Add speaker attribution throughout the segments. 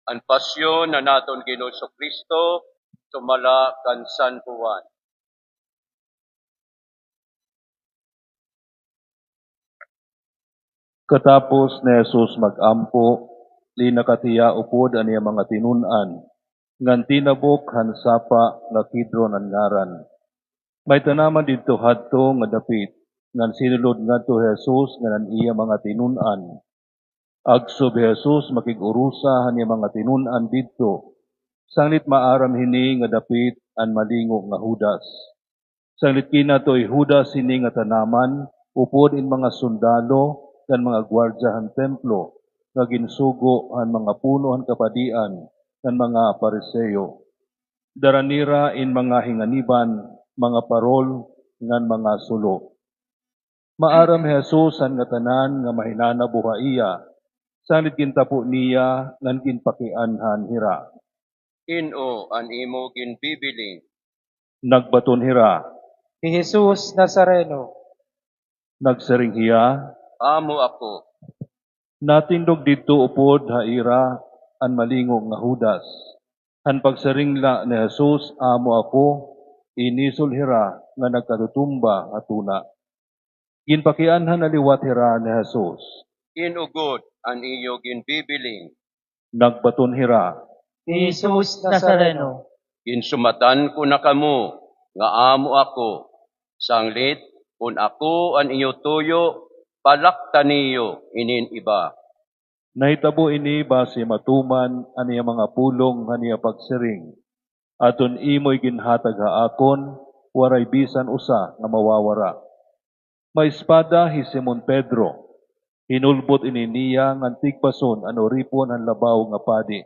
Speaker 1: Ang pasyon na naton Ginoo Kristo sumala kan San Juan.
Speaker 2: Katapos ni Jesus mag-ampo, li nakatiya upod aniya mga tinun-an, ngan tinabok hansapa nga Kidron ang ngaran. May tanaman didto hadto nga dapit, ngan sinulod ngadto Jesus ngan iya mga tinun-an. Agsob Jesus makigurusa aniya mga tinun-an didto. Sanglit maaram hini nga dapit an malingo nga Judas. Sanglit kina to'y Judas hini nga tanaman, upod in mga sundalo kan mga gwardya han templo, nga ginsugo han mga puno han kapadian, kan mga pariseyo. Daranira in mga hinganiban, mga parol, ngan mga sulo. Maaram Jesus ang nga tanan nga mahinana buhaiya, sanglit kintapo niya ngan ginpakianhan hira.
Speaker 1: Ino an imo ginbibiling.
Speaker 2: Nagbaton hira,
Speaker 3: Si Jesus Nazareno.
Speaker 2: nagsaring hiya,
Speaker 1: Amo ako.
Speaker 2: natindog didto upod haira an malingog nga Judas. Han pagsaringla ni Jesus amo ako, inisol hira nga nagkatutumba atuna. Ginpakianhan na liwat hira ni Jesus.
Speaker 1: Inugod an iyo ginbibiling.
Speaker 2: Nagbaton hira,
Speaker 3: Si Jesus Nazareno.
Speaker 1: Ginsumatan ko na kamo nga amo ako. Sanglit kun ako an iyo tuyo, palaktan niyo inin iba.
Speaker 2: nahitabo ini base matuman aniya mga pulong aniya pagsiring. Aton imoy ginhatag haakon, waray bisan usa nga mawawara. May espada hi Simon Pedro. Hinulbot ini niya ngan tigpason an oripon han labaw nga padi.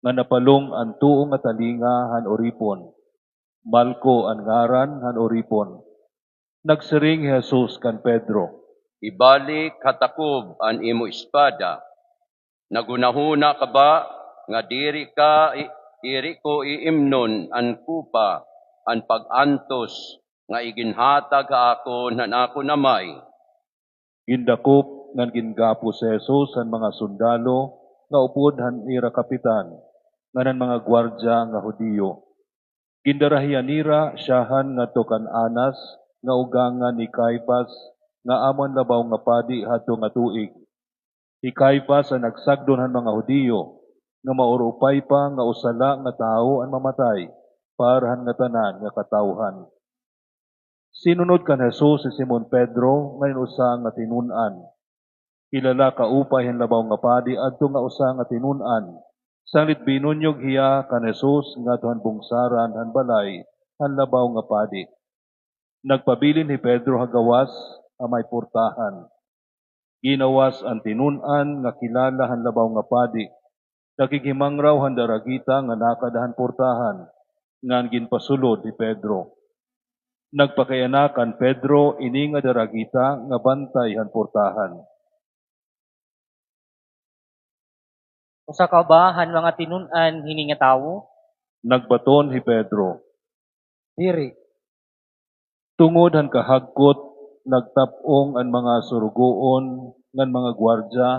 Speaker 2: Nga napalong ang tuong nga talinga han oripon. Malko ang ngaran han oripon. Nagsiring Jesus kan Pedro.
Speaker 1: Ibalik katakob an imo espada. Nagunahuna ka ba nga diri ko iimnon an kupa an pag-antos nga iginhatag akon han ako namay.
Speaker 2: Gindakop ngan gingapo si Jesus ang mga sundalo nga upod han ira kapitan nganan mga gwardya nga Hudiyo. Gindarahiyanira siyahan nga kan Anas nga ugangan ni Caiphas nga amon labaw nga padi hadto nga tuig. Si Caiphas ang nagsagdon han mga Hudiyo nga maurupay pa nga usala nga tao ang mamatay para han nga tanan nga katawhan. Sinunod kan Jesus si Simon Pedro ngayon usa nga tinun-an. Kilala kaupay han labaw nga padi adto nga usa nga tinun-an. Sanglit binunyog hiya kan Jesus nga tuhan bungsaran han balay han labaw nga padi. Nagpabilin ni Pedro hagawas amay portahan. Ginawas ang tinun-an nga kilala han labaw nga padi. Nakikimang raw han daragita nga nakadahan portahan ngan ginpasulod ni Pedro. Nagpakayanakan Pedro ini nga daragita nga bantay han portahan.
Speaker 3: Usa ka ba han mga tinun-an hini nga tawo?
Speaker 2: Nagbaton si Pedro.
Speaker 3: Diri.
Speaker 2: Tungod han kahagkot, nagtapong ang mga surugoon ngan mga gwardya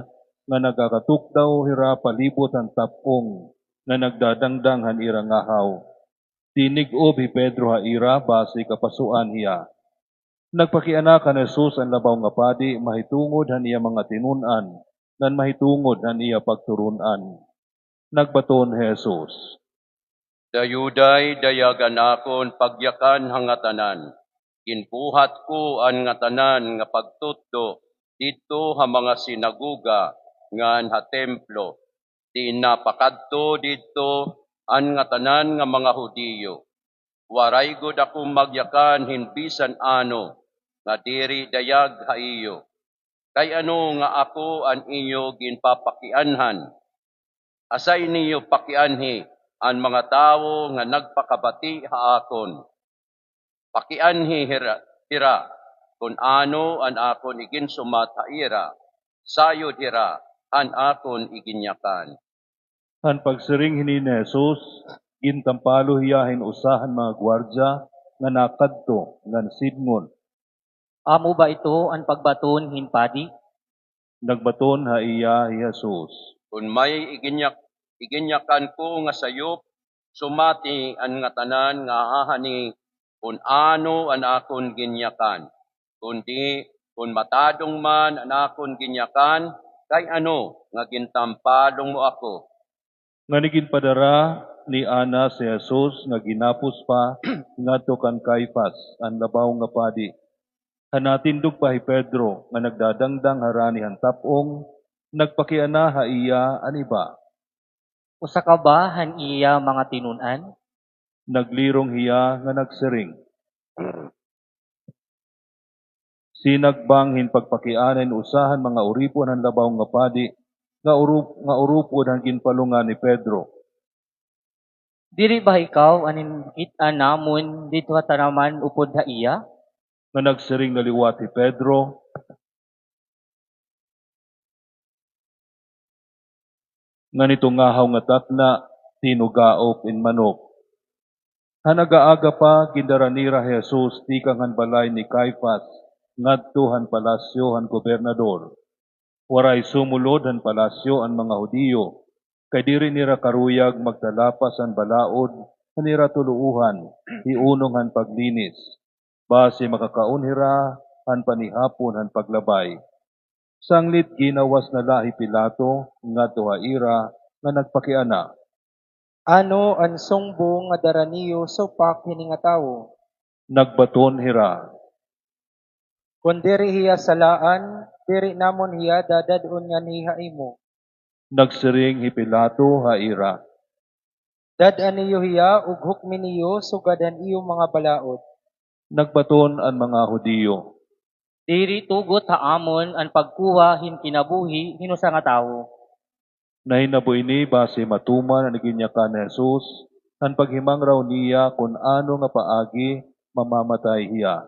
Speaker 2: nga nagakatukdaw hira palibot ang tapong nga nagdadangdang han ira ngahaw. Tinig-ob hi Pedro ha ira base kapasuan hiya. Nagpakianakan ni Jesus ang labaw nga padi mahitungod han iya mga tinun-an ngan mahitungod han iya pagturunan. Nagbaton Jesus.
Speaker 1: Dayuday dayagan akon pagyakan hangatanan. Ginbuhat ko ang ngatanan nga pagtutdo dito ha mga sinaguga ngan ha templo. Di napakadto dito ang ngatanan nga mga Hudiyo. Waray gud akong magyakan hinbisan ano nga diri dayag ha iyo. Kay ano nga ako an iyo ginpapakianhan. Asay niyo pakianhi ang mga tawo nga nagpakabati haakon. Pakianhi hira kung ano an akon iginsumat haira, sayod hira an akon iginyakan.
Speaker 2: Han pagsiring hini ni Jesus, gintampalo hiyahin usahan mga gwardya nga nakadto ngan sidngon.
Speaker 3: Amo ba ito ang pagbaton hinpadi?
Speaker 2: Nagbaton ha iya Jesus.
Speaker 1: Kung may iginyakan ko nga sayop, sumati an nga tanan nga hahani kung ano an akon ginyakan. Kundi kung matadong man an akon ginyakan, kay ano nga gintampalong mo ako.
Speaker 2: Nga niginpadara ni Ana si Jesus nga ginapos pa ngadto kan Caiphas ang labaw nga padi. Hanatindog pa hi Pedro nga nagdadangdang harani han tapong nagpakiana ha iya an iba.
Speaker 3: Usa ka ba han iya mga tinun-an?
Speaker 2: Naglirong hiya nga nagsiring. Sinagbang hinpagpakianan usahan mga uripon han labaw nga padi nga urupod han ginpalungan ni Pedro.
Speaker 3: Diri ba ikaw anin kita namon dito ha tanaman upod ha iya?
Speaker 2: Nga nagsiring na liwat ni Pedro, nga nitungahaw nga takna, tinugaop in manok. Hanagaaga pa, gindaranira Jesus, tikang han balay ni Caiphas, ngadto han palasyo han gobernador. Waray sumulod han palasyo ang mga Hudiyo, kay diri nira karuyag magtalapas ang balaod, hanira tuluuhan, iunong han paglinis. Base makakaunhira, han panihapon han paglabay. Sanglit ginawas na lahi Pilato, nga tuhaira, nga nagpakiana.
Speaker 4: Ano ang sumbong nga daraniyo supak hini nga tawo?
Speaker 2: Nagbaton hira.
Speaker 4: Kung diri hiya salaan, diri namon hiya dadadon nga niha imo.
Speaker 2: Nagsiring hi Pilato haira.
Speaker 4: Dadan niyo hiya ug hukmi niyo sugadan iyo mga balaod.
Speaker 2: Nagbaton ang mga Hudiyo.
Speaker 3: Diri tugot ha amon ang pagkuha hin kinabuhi hinusa nga tawo.
Speaker 2: Nahinaboy ni base matuman ang naginyakan ni Jesus, ang paghimang raw niya kung ano nga paagi mamamatay hiya.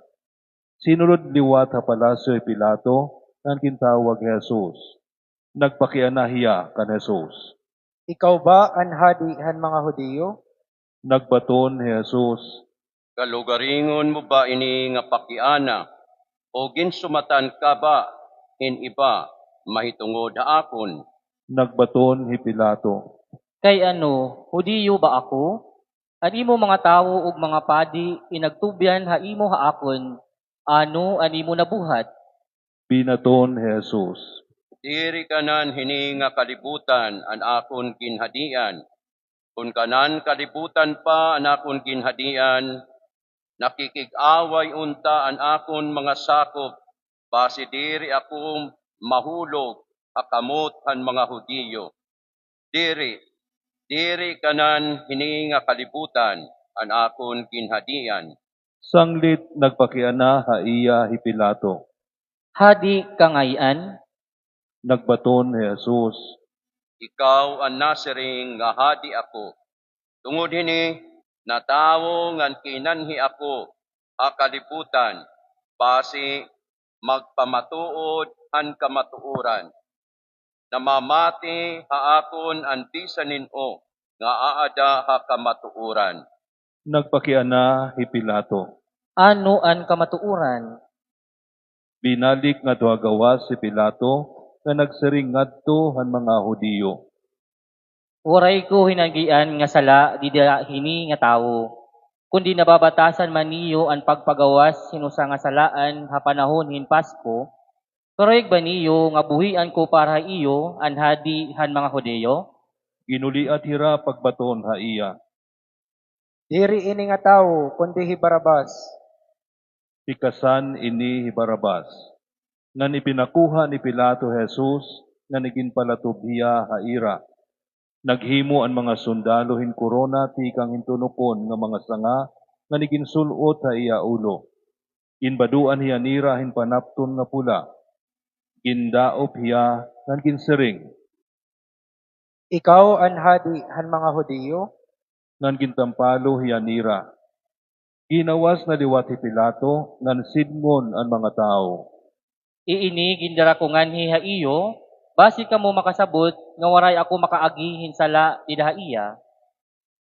Speaker 2: Sinulod liwat ha palasyo ni Pilato, ang kintawag Jesus. Nagpakiana hiya kan Jesus.
Speaker 4: Ikaw ba ang hadi han mga Hudiyo?
Speaker 2: Nagbaton ni Jesus.
Speaker 1: Kalugaringon mo ba ini nga pakiana? O ginsumatan ka ba in iba mahitungod ha akon?
Speaker 2: Nagbaton hi Pilato.
Speaker 3: Kay ano, Hudiyo ba ako? An imo mga tawo ug mga padi inagtubyan ha imo ha akon. Ano an imo nabuhat?
Speaker 2: Binaton ni Jesus.
Speaker 1: Diri kanan hini nga kalibutan an akon ginhadian. Kung kanan kalibutan pa an akon ginhadian, nakikig-away unta an akon mga sakop, base diri ako mahulog akamot han mga Hudiyo. Diri kanan hini nga kalibutan an akon ginhadian.
Speaker 2: Sanglit nagpakiana ha iya hi Pilato.
Speaker 3: Hadi kangayan?
Speaker 2: Nagbaton ni Jesus.
Speaker 1: Ikaw ang nasiring nga hadi ako. Tungod hini, natawo ngan kinanhi ako a kalibutan, base magpamatuod han kamatuoran. Namamati ha akon ang bisanin o nga aada ha kamatuoran.
Speaker 2: Nagpakiana hi Pilato.
Speaker 3: Ano an kamatuoran?
Speaker 2: Binalik nga duha gawas si Pilato nga nagsiring ngadto han mga Hudiyo.
Speaker 3: Waray ko hinagian nga sala di hini nga tawo. Kundi nababatasan man niyo ang pagpagawas sinusa nga salaan ha panahon hin Pasko, karoyeg ba niyo nga buhian ko para iyo an hadi han mga Hudiyo?
Speaker 2: Ginuliat hira pagbaton ha iya.
Speaker 4: Diri ini nga tawo kundi hi Barabas.
Speaker 2: Pikasan ini hi Barabas. Nga ipinakuha ni Pilato Jesus nga niginpalatob hiya ha ira. Naghimo ang mga sundalo hin korona tikang hintunukon nga mga sanga nga niginsulot ha iya ulo. Inbaduan hiya nira hin panapton nga pula. Gindaop hiya nga ginsiring.
Speaker 4: Ikaw ang hadi han mga Hudiyo?
Speaker 2: Ngan gintampalo hiya nira. Ginawas na liwat hi Pilato ngan sidmon ang mga tao.
Speaker 3: Iini gindara ko nganhi ha iyo, basi ka mo makasabot nga waray ako makaagi hin sala di daha iya.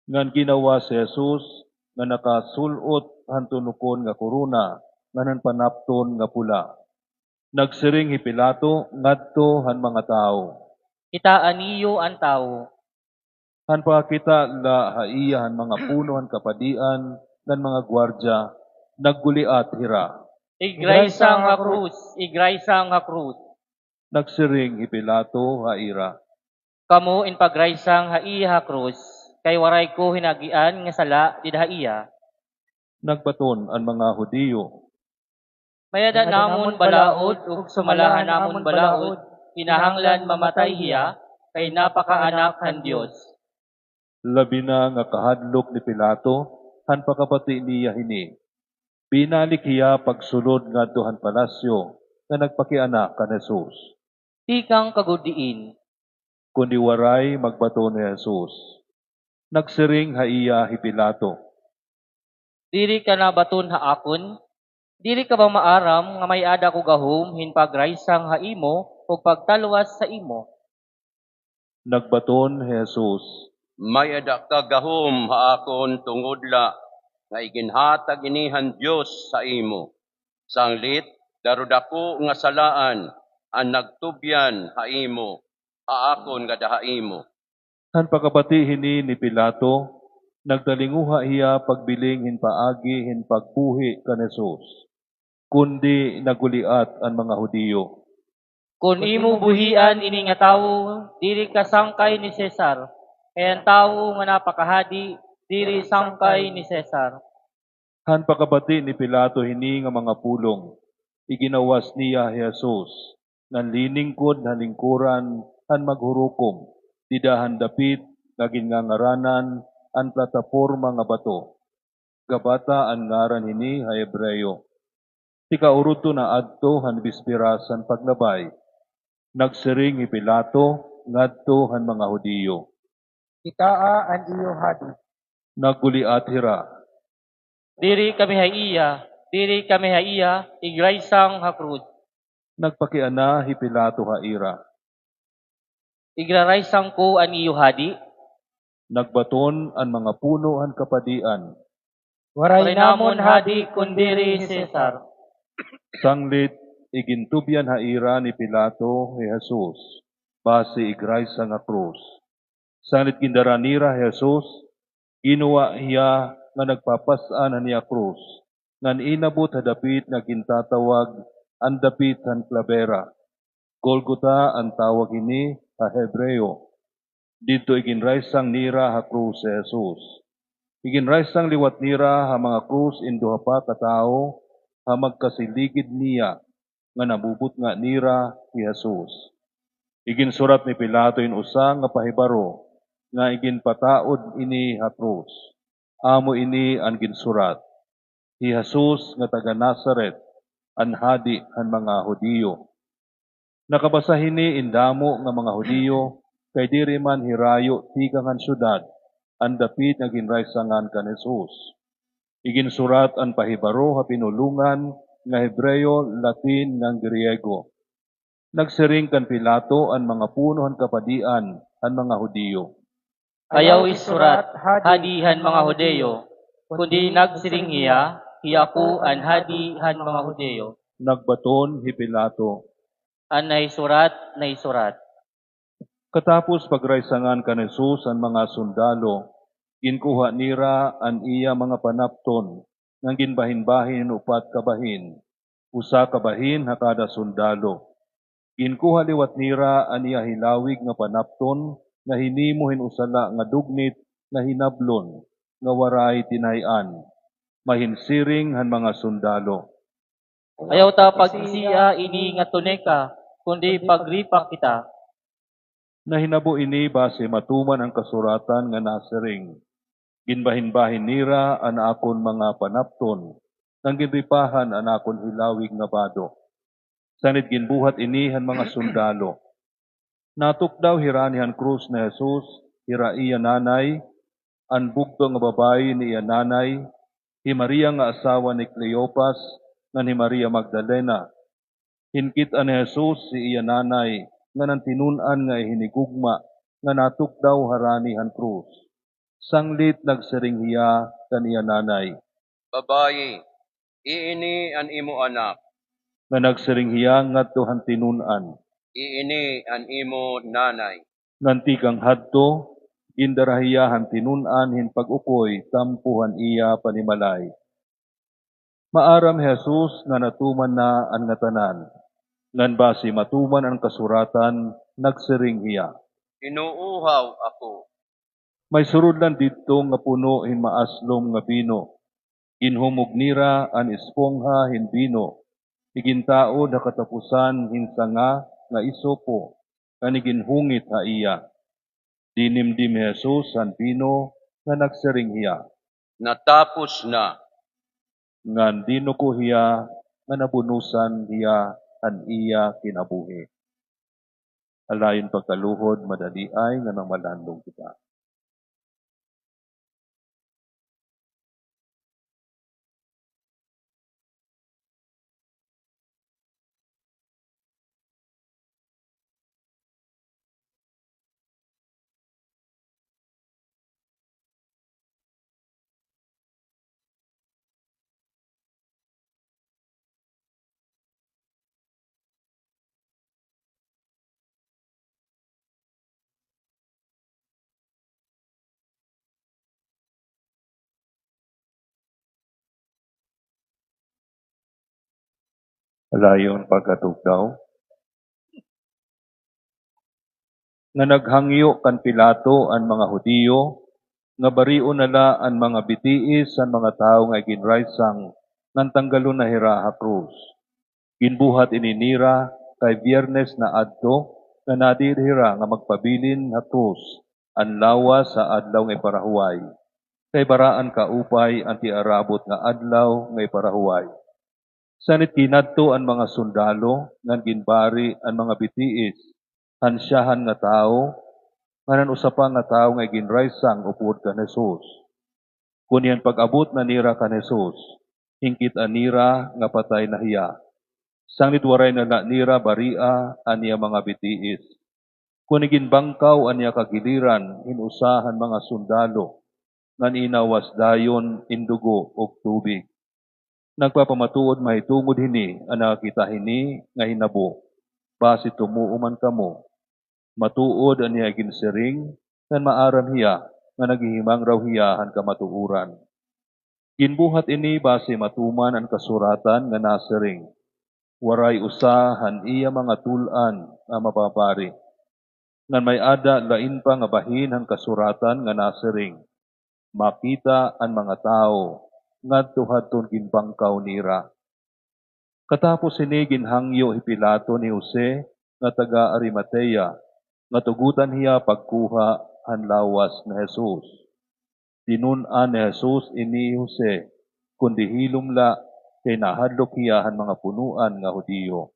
Speaker 2: Ngan ginawa si Jesus nga nakasulot hantunukon nga korona nganan panapton nga pula. Nagsiring hi Pilato ngadto han mga tao.
Speaker 3: Kitaan niyo ang tawo.
Speaker 2: Han pakita la haiya han mga puno han kapadian nan mga gwardya nagguliat hira.
Speaker 3: Igraysang nga krus, igraysang nga krus.
Speaker 2: Nagsiring hi Pilato haira.
Speaker 3: Kamu in pagraysang haiya ha krus, kay waray ko hinagian nga sala did haiya.
Speaker 2: Nagbaton ang mga Hudiyo.
Speaker 3: Mayada namon balaod ug sumalahan namon balaod, kinahanglan mamatay hiya, kay napakaanak han Dios.
Speaker 2: Labi na nga kahadlok ni Pilato, han pakapati niya hini. Binalik hiya pagsulod nga han palasyo nga nagpakianak kan Jesus.
Speaker 3: Tikang kagudiin,
Speaker 2: Kundi waray magbato ni Jesus. Nagsiring haiya hi Pilato.
Speaker 3: diri ka na baton ha akon, diri ka ba maaram nga may ada ko gahom hin pagraysang ha imo ug pagtalwas sa imo.
Speaker 2: Nagbaton hi Jesus.
Speaker 1: May ada ka gahom haakon tungod la nga iginhatag inihan Dios sa imo. Sanglit darud ako nga salaan ang nagtubyan ha imo, haakon nga daha imo.
Speaker 2: Han pakapati hini ni Pilato, nagdalinguha hiya pagbiling hin paagi hin pagbuhi kan Jesus. Kundi naguliat ang mga Hudiyo.
Speaker 3: Kung imo buhian ini nga tawo, diri ka sangkay ni Cesar. Kaya ang tawo nga napakahadi, diri sangkay ni Cesar.
Speaker 2: Han pakabati ni Pilato hini nga mga pulong. Iginawas niya Jesus. Ngan liningkod han lingkuran han maghurukom. Didahan dapit naging nga ngaranan an plataporma nga bato. Gabata ang ngaran hini ha Hebreyo. Tikauruto na adto han bispirasan paglabay. Nagsiring ni Pilato ngadto han mga Hudiyo.
Speaker 4: Itaa ang iyo hadi.
Speaker 2: Nagguliat hira.
Speaker 3: Diri kami haiya, igraysang ha krus.
Speaker 2: Nagpakiana hi Pilato haira.
Speaker 3: Igraraysang ko an iyo hadi,
Speaker 2: Nagbaton ang mga puno han kapadian.
Speaker 4: Waray
Speaker 3: Waray namon hadi kundiri Cesar.
Speaker 2: Sanglit igintubyan haira ni Pilato ni Jesus. Base igraysa nga krus. Sanglit gindaranira Jesus. Ginawa hiya nga nagpapasaan niya krus. Ngan inabot hadapit nga gintatawag ang dapit han klabera. Golgota ang tawag ini sa Hebreo. Dito iginraysang nira ha krus si Jesus. Iginraysang liwat nira ha mga krus induha pa katao ha magkasiligid niya nga nabubot nga nira si Jesus. Iginsurat ni Pilato in usa nga pahibaro nga iginpataod ini ha krus. Amo ini ang ginsurat. Si Jesus nga taga Nazaret, ang hadi han mga Hudiyo. Nakabasahin ni indamo nga mga Hudiyo, kay diri man hirayo tikang han syudad, ang dapit nga ginraysangan kan Jesus. Iginsurat ang pahibaro ha pinulungan nga Hebreo, Latin ng Griego. Nagsiring kan Pilato ang mga puno han kapadian ang mga Hudiyo.
Speaker 3: Ayaw isurat, hadi han mga Hudeyo. Kundi nagsiring hiya ko an hadi han mga Hudeyo.
Speaker 2: Nagbaton hi Pilato.
Speaker 3: An naisurat.
Speaker 2: Katapos pagraysangan kan Jesus ang mga sundalo, ginkuha nira ang iya mga panapton, nang ginbahin-bahin upat kabahin, usa kabahin ha kada sundalo. Ginkuha liwat nira ang iya hilawig nga panapton, nga hinimuhin usala nga dugnit, nga hinablon, nga waray tinayan, mahinsiring han mga sundalo.
Speaker 3: Ayaw ta pag-isiya ini nga tuneka, kundi pagripak kita.
Speaker 2: Nahinabo ini base matuman ang kasuratan nga nasiring. Ginbahin-bahin nira ang akon mga panapton, nang ginripahan ang akon hilawig nga bado. Sanit ginbuhat ini han mga sundalo. Natukdaw hirani han krus na Jesus, hira iya nanay, ang bugto nga babae ni iya nanay, hi Maria nga asawa ni Cleopas, nga ni Maria Magdalena. Hinkit ni Jesus si iya nanay, nga nang tinunan nga hinigugma, nga natukdaw harani han krus. Sanglit nagsiring hiya kan iya nanay,
Speaker 1: Babayi, iini an imo anak,
Speaker 2: nga nagsiring hiya ngadto han tinunan.
Speaker 1: iini an imo nanay.
Speaker 2: Nganti kang hadto, Gindarahiya han tinunan hin pag-ukoy tampuhan iya panimalay. Maaram Jesus nga natuman na ang ngatanan, ngan basi matuman ang kasuratan, nagsiring hiya.
Speaker 1: Inuuhaw ako.
Speaker 2: May surod lang dito nga puno hin maaslom nga bino. Ginhumog nira an espongha hin bino. Igintaod ha katapusan hin sanga nga isopo, kaniginhungit ha iya. Dinimdim Jesus an bino nga nagsiring hiya.
Speaker 1: Natapos na.
Speaker 2: Ngan dino ko hiya nga nabunusan hiya an iya kinabuhi. Alayon pagkaluhod madali ay nga nang malandong kita. Alayon pagkatugdaw. Nga naghangyo kan Pilato ang mga Hudiyo, nga barion nala ang mga bitiis ang mga tao nga ginraysang nang tanggalon na hira ha krus. Ginbuhat ininira kay Biyernes na adto nga nadirhira nga magpabilin ha krus ang lawas sa adlaw nga parahuway. Kay baraan kaupay ang tiarabot nga adlaw nga parahuway. Sanit kinadto ang mga sundalo ngan ginbari ang mga bitiis hansyahan nga tao nganan usapa nga tao nga ginraysang upod kan Jesus. Kunyan pag-abot na nira kan Jesus, hingkit anira nga patay na hiya. Sanglit waray na nira baria aniya mga bitiis. Kunigin bangkaw aniya kagiliran inusahan mga sundalo ngan inawas dayon indugo og tubig. Nagpapamatuod mahitungod hini ang nakakita hini nga hinabo. Basi tumuuman kamo. Matuod aniya ginsiring ngan maaram hiya nga naghihimang raw hiya han kamatuuran. Ginbuhat ini base matuman ang kasuratan nga nasiring. Waray usahan iya mga tulan nga mababari. Ngan may ada lain pa nga bahin ang kasuratan nga nasiring. Makita ang mga tao ngadto hadton ginbangkaw nira. Katapos ini ginhangyo hi Pilato ni Jose nga taga Arimatea nga tugutan hiya pagkuha han lawas na Jesus. Tinunan ni Jesus ini Jose kundi hilumla kay nahadlok hiya han mga punuan nga Hudiyo.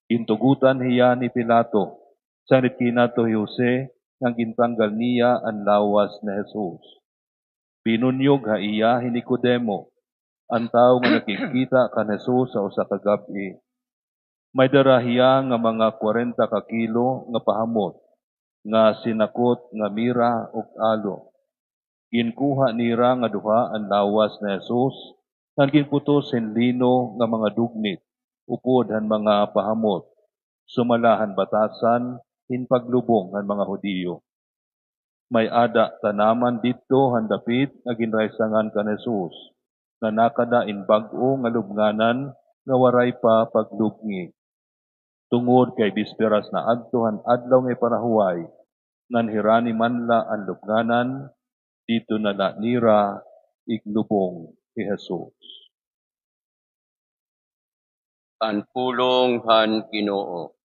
Speaker 2: Intugutan hiya ni Pilato sanit kinato Jose nga gintanggal niya ang lawas na Jesus. Pinunyog ha iya hi Nicodemo, ang tao nga nakikita kan Jesus sa usa ka gabi. May dara hiya nga mga 40 ka kilo nga pahamot, nga sinakot nga mira ug alo. Ginkuha nira nga duha ang lawas na Jesus, nga ginputos hin lino nga mga dugnit, upod han mga pahamot, sumalahan batasan, hin paglubong han mga Hudiyo. May ada tanaman dito han dapit nga ginraysangan kan Jesus, nga nakada in bag-o nga lubnganan nga waray pa paglubngi. Tungod kay bisperas na adtohan adlaw nga parahuway, ngan hirani manla ang lubnganan, dito na nira iglubong ni Jesus.
Speaker 1: Ang pulong han Ginoo.